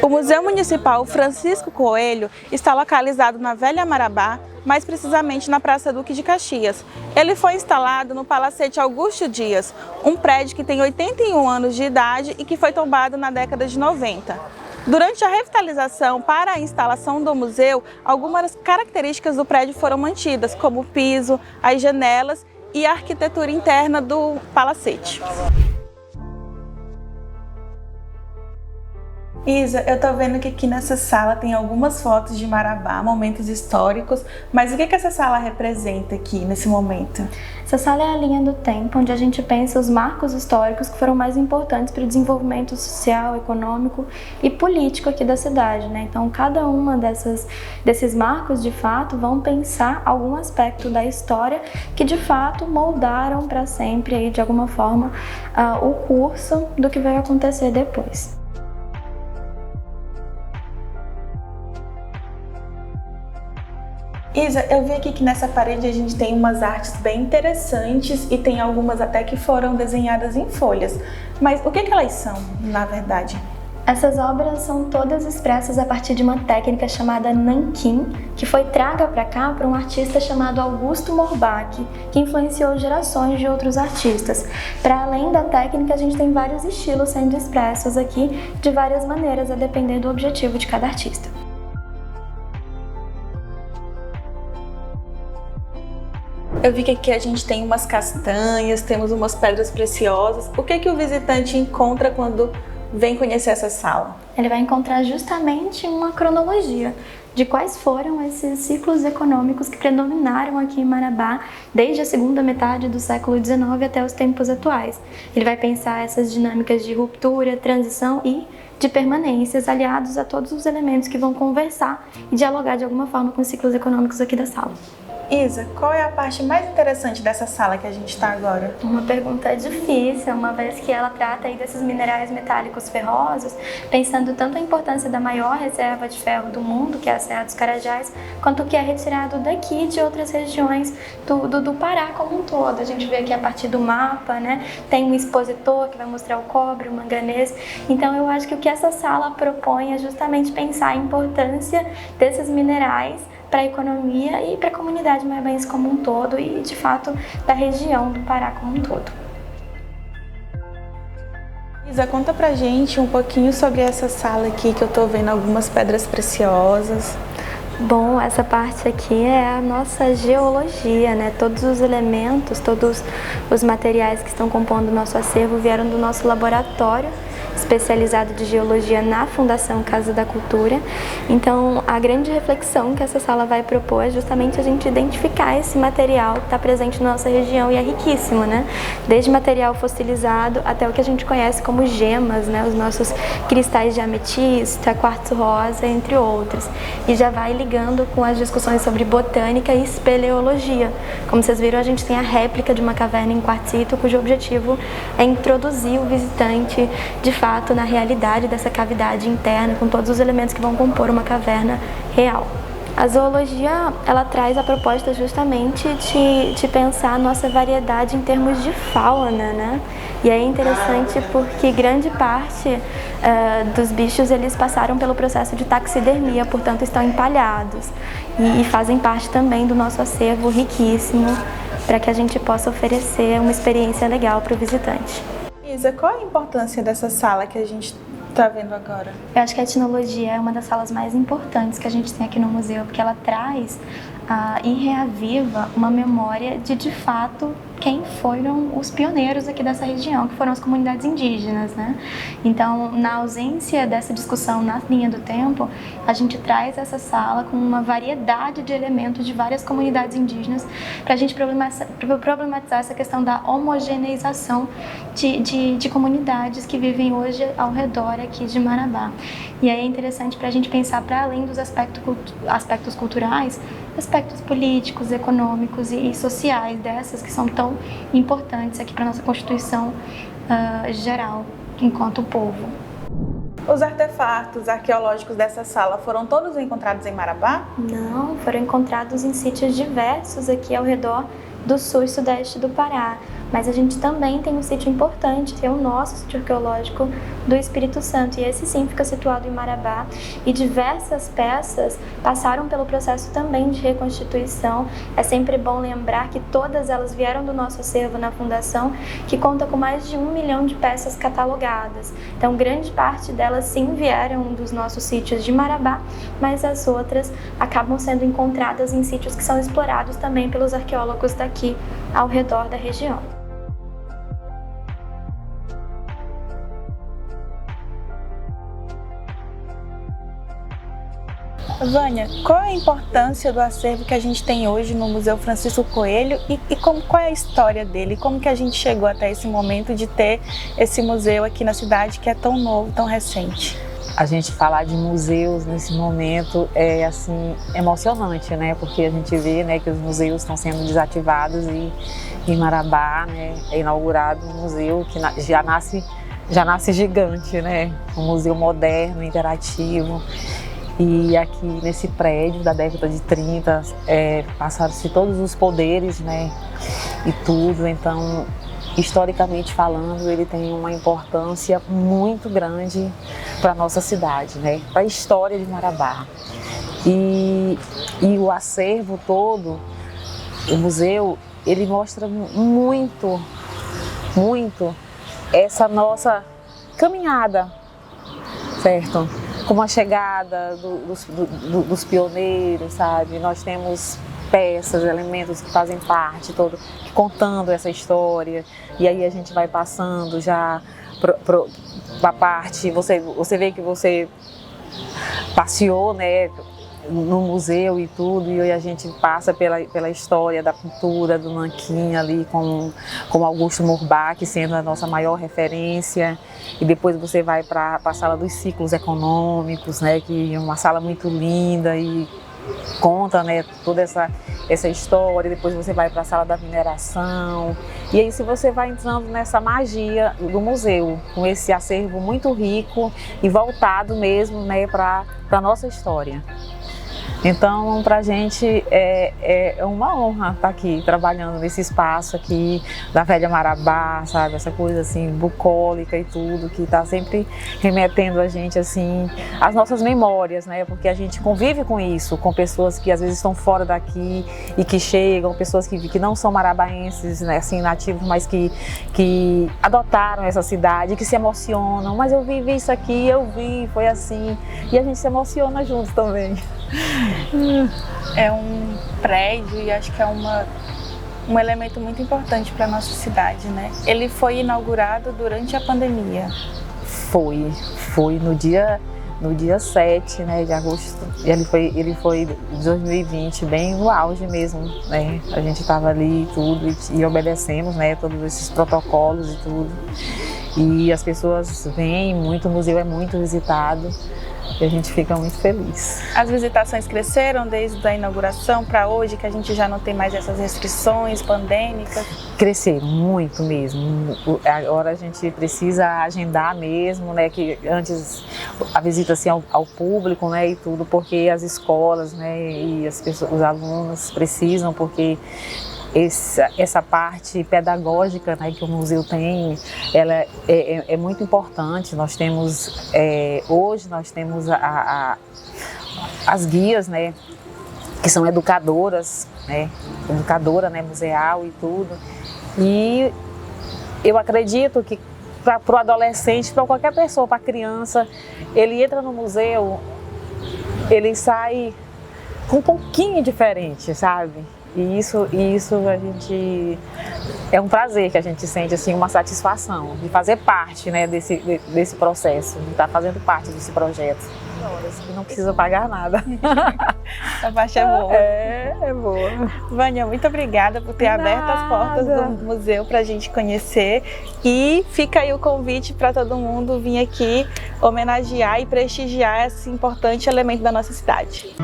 O Museu Municipal Francisco Coelho está localizado na Velha Marabá, mais precisamente na Praça Duque de Caxias. Ele foi instalado no Palacete Augusto Dias, um prédio que tem 81 anos de idade e que foi tombado na década de 90. Durante a revitalização para a instalação do museu, algumas características do prédio foram mantidas, como o piso, as janelas e a arquitetura interna do palacete. Isa, eu tô vendo que aqui nessa sala tem algumas fotos de Marabá, momentos históricos, mas o que essa sala representa aqui nesse momento? Essa sala é a linha do tempo, onde a gente pensa os marcos históricos que foram mais importantes para o desenvolvimento social, econômico e político aqui da cidade, né? Então, cada uma desses marcos, de fato, vão pensar algum aspecto da história que, de fato, moldaram para sempre, aí, de alguma forma, o curso do que vai acontecer depois. Isa, eu vi aqui que nessa parede a gente tem umas artes bem interessantes e tem algumas até que foram desenhadas em folhas. Mas o que elas são, na verdade? Essas obras são todas expressas a partir de uma técnica chamada nanquim, que foi traga para cá por um artista chamado Augusto Morbach, que influenciou gerações de outros artistas. Para além da técnica, a gente tem vários estilos sendo expressos aqui de várias maneiras, a depender do objetivo de cada artista. Eu vi que aqui a gente tem umas castanhas, temos umas pedras preciosas. O que o visitante encontra quando vem conhecer essa sala? Ele vai encontrar justamente uma cronologia de quais foram esses ciclos econômicos que predominaram aqui em Marabá desde a segunda metade do século XIX até os tempos atuais. Ele vai pensar essas dinâmicas de ruptura, transição e de permanências, aliados a todos os elementos que vão conversar e dialogar de alguma forma com os ciclos econômicos aqui da sala. Isa, qual é a parte mais interessante dessa sala que a gente está agora? Uma pergunta difícil, uma vez que ela trata aí desses minerais metálicos ferrosos, pensando tanto a importância da maior reserva de ferro do mundo, que é a Serra dos Carajás, quanto o que é retirado daqui de outras regiões do Pará como um todo. A gente vê aqui a partir do mapa, né? Tem um expositor que vai mostrar o cobre, o manganês. Então eu acho que o que essa sala propõe é justamente pensar a importância desses minerais para a economia e para a comunidade marabaense como um todo e, de fato, da região do Pará como um todo. Isa, conta pra gente um pouquinho sobre essa sala aqui, que eu tô vendo algumas pedras preciosas. Bom, essa parte aqui é a nossa geologia, né? Todos os elementos, todos os materiais que estão compondo o nosso acervo vieram do nosso laboratório especializado de geologia na Fundação Casa da Cultura. Então, a grande reflexão que essa sala vai propor é justamente a gente identificar esse material que está presente na nossa região e é riquíssimo, né? Desde material fossilizado até o que a gente conhece como gemas, né? Os nossos cristais de ametista, quartzo rosa, entre outros. E já vai ligando com as discussões sobre botânica e espeleologia. Como vocês viram, a gente tem a réplica de uma caverna em quartzito, cujo objetivo é introduzir o visitante de fato na realidade dessa cavidade interna, com todos os elementos que vão compor uma caverna real. A zoologia, ela traz a proposta justamente de pensar a nossa variedade em termos de fauna, né? E é interessante porque grande parte dos bichos, eles passaram pelo processo de taxidermia, portanto estão empalhados e fazem parte também do nosso acervo riquíssimo para que a gente possa oferecer uma experiência legal para o visitante. Isa, qual a importância dessa sala que a gente está vendo agora? Eu acho que a etnologia é uma das salas mais importantes que a gente tem aqui no museu, porque ela traz e reaviva uma memória de fato, quem foram os pioneiros aqui dessa região, que foram as comunidades indígenas, né? Então, na ausência dessa discussão na linha do tempo, a gente traz essa sala com uma variedade de elementos de várias comunidades indígenas para a gente problematizar essa questão da homogeneização de comunidades que vivem hoje ao redor aqui de Marabá. E aí é interessante para a gente pensar, para além dos aspectos culturais, aspectos políticos, econômicos e sociais dessas que são tão importantes aqui para a nossa Constituição geral, enquanto povo. Os artefatos arqueológicos dessa sala foram todos encontrados em Marabá? Não, foram encontrados em sítios diversos aqui ao redor do sul e sudeste do Pará. mas a gente também tem um sítio importante, que é o nosso sítio arqueológico do Espírito Santo, e esse sim fica situado em Marabá, e diversas peças passaram pelo processo também de reconstituição. É sempre bom lembrar que todas elas vieram do nosso acervo na Fundação, que conta com mais de 1 milhão de peças catalogadas. Então, grande parte delas sim vieram dos nossos sítios de Marabá, mas as outras acabam sendo encontradas em sítios que são explorados também pelos arqueólogos daqui ao redor da região. Vânia, qual é a importância do acervo que a gente tem hoje no Museu Francisco Coelho e qual é a história dele? Como que a gente chegou até esse momento de ter esse museu aqui na cidade que é tão novo, tão recente? A gente falar de museus nesse momento é assim emocionante, né? Porque a gente vê, né, que os museus estão sendo desativados e em Marabá, né, é inaugurado um museu que já nasce gigante, né? Um museu moderno, interativo. E aqui nesse prédio da década de 30 passaram-se todos os poderes, né? E tudo, então, historicamente falando, ele tem uma importância muito grande para a nossa cidade, né? Para a história de Marabá. E o acervo todo, o museu, ele mostra muito essa nossa caminhada, certo? Como a chegada dos pioneiros, sabe? Nós temos peças, elementos que fazem parte, contando essa história. E aí a gente vai passando já para a parte, você vê que você passeou, né, no museu e tudo, e a gente passa pela história da cultura do Nanquim ali com Augusto Murbach sendo a nossa maior referência, e depois você vai para a sala dos ciclos econômicos, né, que é uma sala muito linda e conta, né, toda essa história. Depois você vai para a sala da mineração, e aí se você vai entrando nessa magia do museu, com esse acervo muito rico e voltado mesmo, né, para a nossa história. Então, para a gente é uma honra estar aqui trabalhando nesse espaço aqui da velha Marabá, sabe? Essa coisa assim bucólica e tudo, que está sempre remetendo a gente assim às nossas memórias, né? Porque a gente convive com isso, com pessoas que às vezes estão fora daqui e que chegam, pessoas que não são marabaenses, né? Assim, nativos, mas que adotaram essa cidade, que se emocionam. Mas eu vivi isso aqui, foi assim. E a gente se emociona junto também. É um prédio e acho que é um elemento muito importante para a nossa cidade, né? Ele foi inaugurado durante a pandemia. Foi no dia 7, né, de agosto. Ele foi de 2020, bem no auge mesmo, né? A gente estava ali e tudo e obedecemos, né, todos esses protocolos e tudo. E as pessoas vêm muito, o museu é muito visitado. E a gente fica muito feliz. As visitações cresceram desde a inauguração para hoje, que a gente já não tem mais essas restrições pandêmicas? Cresceram muito mesmo. Agora a gente precisa agendar mesmo, né, que antes a visita assim, ao público, né, e tudo, porque as escolas, né, e as pessoas, os alunos precisam, porque essa parte pedagógica, né, que o museu tem, ela é muito importante. Nós temos, hoje nós temos as guias, né, que são educadoras, né, educadora, né, museal e tudo. E eu acredito que para o adolescente, para qualquer pessoa, para a criança, ele entra no museu, ele sai com um pouquinho diferente, sabe? E isso a gente é um prazer que a gente sente, assim, uma satisfação de fazer parte, né, desse processo, de estar fazendo parte desse projeto. E não precisa pagar nada. Essa parte é boa. É boa. Vânia, muito obrigada por ter aberto as portas do museu para a gente conhecer. E fica aí o convite para todo mundo vir aqui homenagear e prestigiar esse importante elemento da nossa cidade.